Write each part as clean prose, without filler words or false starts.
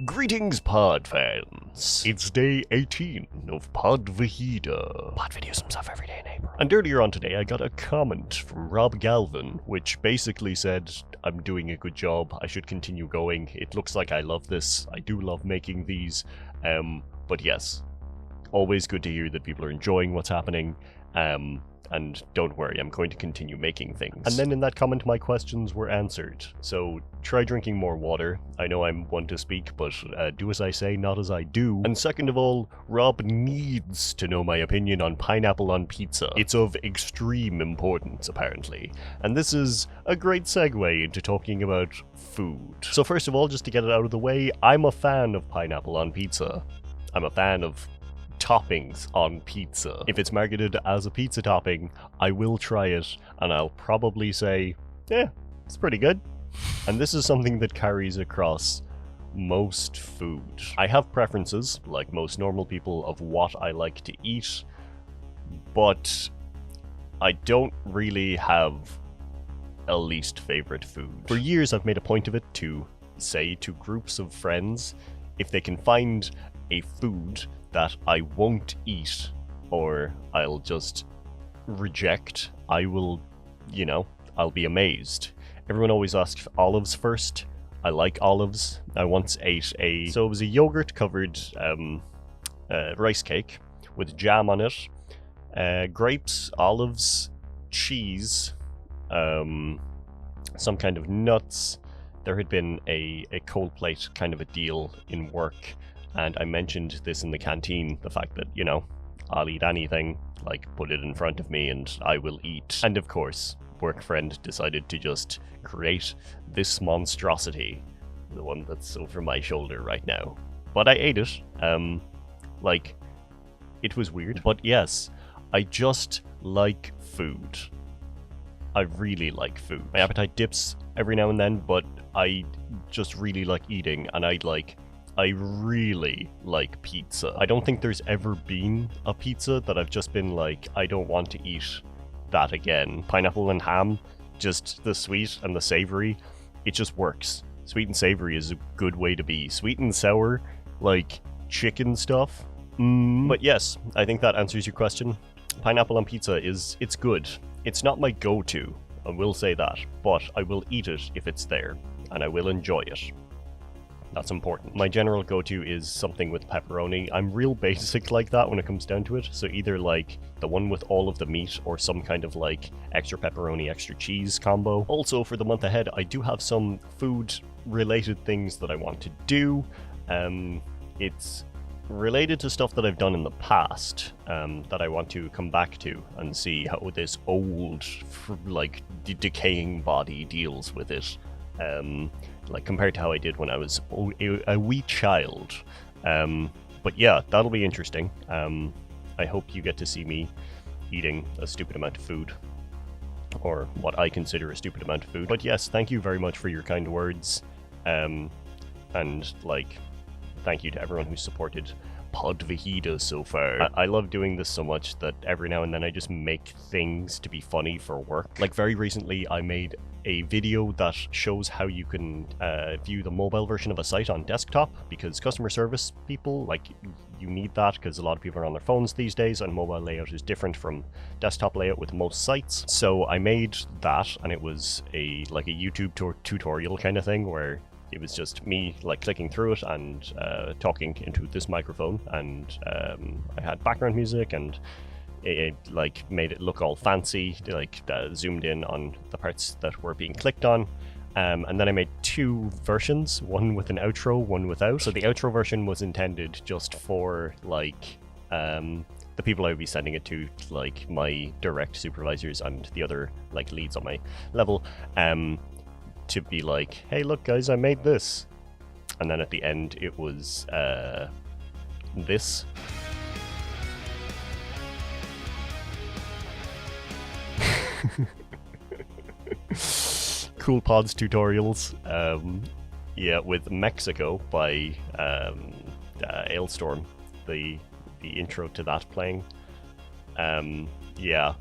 Greetings, pod fans. It's day 18 of Pod Vahida. Pod videos himself every day in April. And earlier on today, I got a comment from Rob Galvin, which basically said, I'm doing a good job, I should continue going. It looks like I love this. I do love making these. But yes, always good to hear that people are enjoying what's happening. And don't worry, I'm going to continue making things. And then in that comment, my questions were answered. So try drinking more water. I know I'm one to speak, but do as I say, not as I do. And second of all, Rob needs to know my opinion on pineapple on pizza. It's of extreme importance, apparently. And this is a great segue into talking about food. So first of all, just to get it out of the way, I'm a fan of pineapple on pizza. I'm a fan of toppings on pizza. If it's marketed as a pizza topping, I will try it, and I'll probably say, yeah, it's pretty good. And this is something that carries across most food. I have preferences, like most normal people, of what I like to eat, but I don't really have a least favorite food. For years, I've made a point of it to say to groups of friends, if they can find a food that I won't eat or I'll just reject, I will, I'll be amazed. Everyone always asks olives first. I like olives. I once ate so it was a yogurt covered rice cake with jam on it, grapes, olives, cheese, some kind of nuts. There had been a cold plate kind of a deal in work, and I mentioned this in the canteen, the fact that, I'll eat anything, like put it in front of me and I will eat. And of course, work friend decided to just create this monstrosity, the one that's over my shoulder right now. But I ate it, it was weird, but yes, I just like food. I really like food. My appetite dips every now and then, but I just really like eating, and I really like pizza. I don't think there's ever been a pizza that I've just been like, I don't want to eat that again. Pineapple and ham, just the sweet and the savory, it just works. Sweet and savory is a good way to be. Sweet and sour, like chicken stuff. But yes, I think that answers your question. Pineapple on pizza it's good. It's not my go-to, I will say that, but I will eat it if it's there, and I will enjoy it. That's important. My general go-to is something with pepperoni. I'm real basic like that when it comes down to it, so either like the one with all of the meat or some kind of like extra pepperoni, extra cheese combo. Also, for the month ahead, I do have some food-related things that I want to do. It's related to stuff that I've done in the past, that I want to come back to and see how this old, decaying body deals with it. Like compared to how I did when I was a wee child. But yeah, that'll be interesting. I hope you get to see me eating a stupid amount of food, or what I consider a stupid amount of food. But yes, thank you very much for your kind words, and thank you to everyone who's supported Pod Vahida so far. I love doing this so much that every now and then I just make things to be funny for work. Like very recently I made a video that shows how you can view the mobile version of a site on desktop, because customer service people, you need that because a lot of people are on their phones these days, and mobile layout is different from desktop layout with most sites. So I made that, and it was a YouTube tutorial kind of thing where it was just me clicking through it and talking into this microphone, and I had background music, and it made it look all fancy, zoomed in on the parts that were being clicked on. And then I made two versions, one with an outro, one without. So the outro version was intended just for the people I would be sending it to, my direct supervisors and the other leads on my level, to be like, hey look guys, I made this. And then at the end it was this. Cool Pods tutorials, yeah, with Mexico by Ailstorm, the intro to that playing, yeah,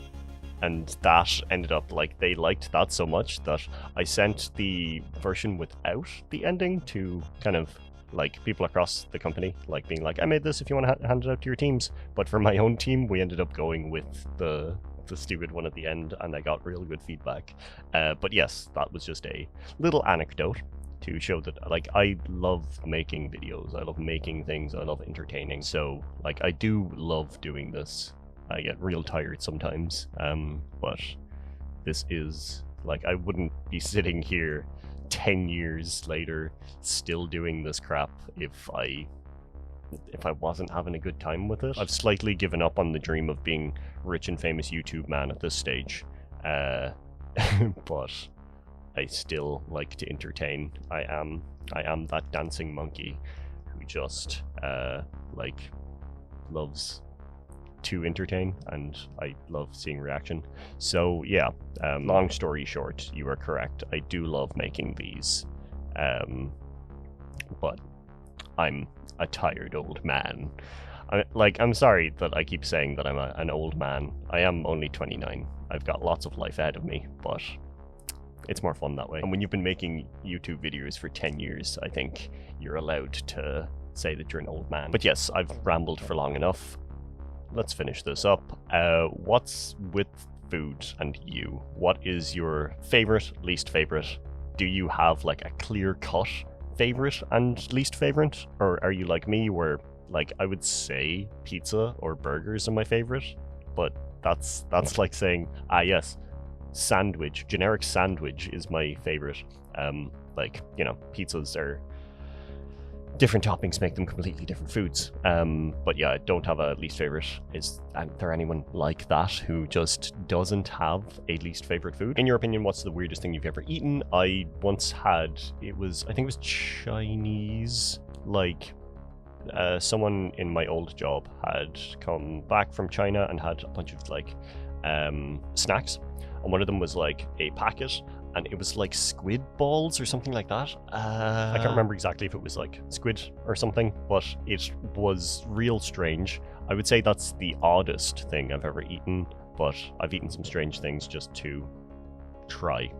and that ended up they liked that so much that I sent the version without the ending to kind of like people across the company, like being like, I made this if you want to hand it out to your teams. But for my own team, we ended up going with the stupid one at the end, and I got real good feedback. But yes, that was just a little anecdote to show that, like, I love making videos, I love making things, I love entertaining. So, like, I do love doing this. I get real tired sometimes, but this is, like, I wouldn't be sitting here 10 years later still doing this crap if I wasn't having a good time with it. I've slightly given up on the dream of being rich and famous YouTube man at this stage, but I still like to entertain. I am that dancing monkey who just like loves to entertain, and I love seeing reaction. So yeah, long story short, you are correct. I do love making these, but I'm a tired old man. I'm sorry that I keep saying that I'm an old man. I am only 29. I've got lots of life ahead of me, but it's more fun that way. And when you've been making YouTube videos for 10 years, I think you're allowed to say that you're an old man. But yes, I've rambled for long enough. Let's finish this up. What's with food and you? What is your favorite, least favorite? Do you have like a clear-cut favorite and least favorite? Or are you like me where, like, I would say pizza or burgers are my favorite, but that's like saying, yes, sandwich, generic sandwich is my favorite. Like, you know, pizzas are different toppings, make them completely different foods. But yeah, I don't have a least favorite. Is there anyone like that who just doesn't have a least favorite food? In your opinion, what's the weirdest thing you've ever eaten? I once had, I think it was Chinese, like, someone in my old job had come back from China and had a bunch of like snacks, and one of them was like a packet, and it was like squid balls or something like that. I can't remember exactly if it was like squid or something, but it was real strange. I would say that's the oddest thing I've ever eaten, but I've eaten some strange things just to try.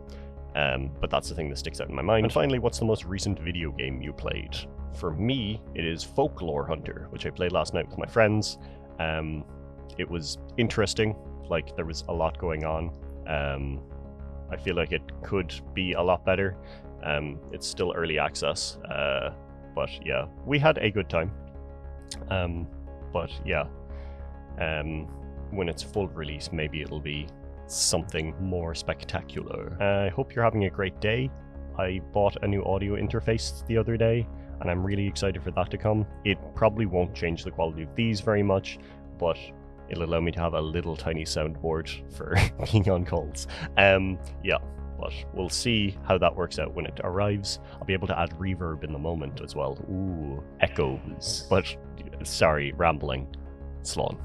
But that's the thing that sticks out in my mind. And finally, what's the most recent video game you played? For me, it is Folklore Hunter, which I played last night with my friends. It was interesting. Like, there was a lot going on. I feel like it could be a lot better. It's still early access, but yeah, we had a good time. But yeah, when it's full release, maybe it'll be something more spectacular. I hope you're having a great day. I bought a new audio interface the other day, and I'm really excited for that to come. It probably won't change the quality of these very much, but it'll allow me to have a little tiny soundboard for being on calls. Yeah, but we'll see how that works out when it arrives. I'll be able to add reverb in the moment as well. Ooh, echoes. But sorry, rambling. Slán.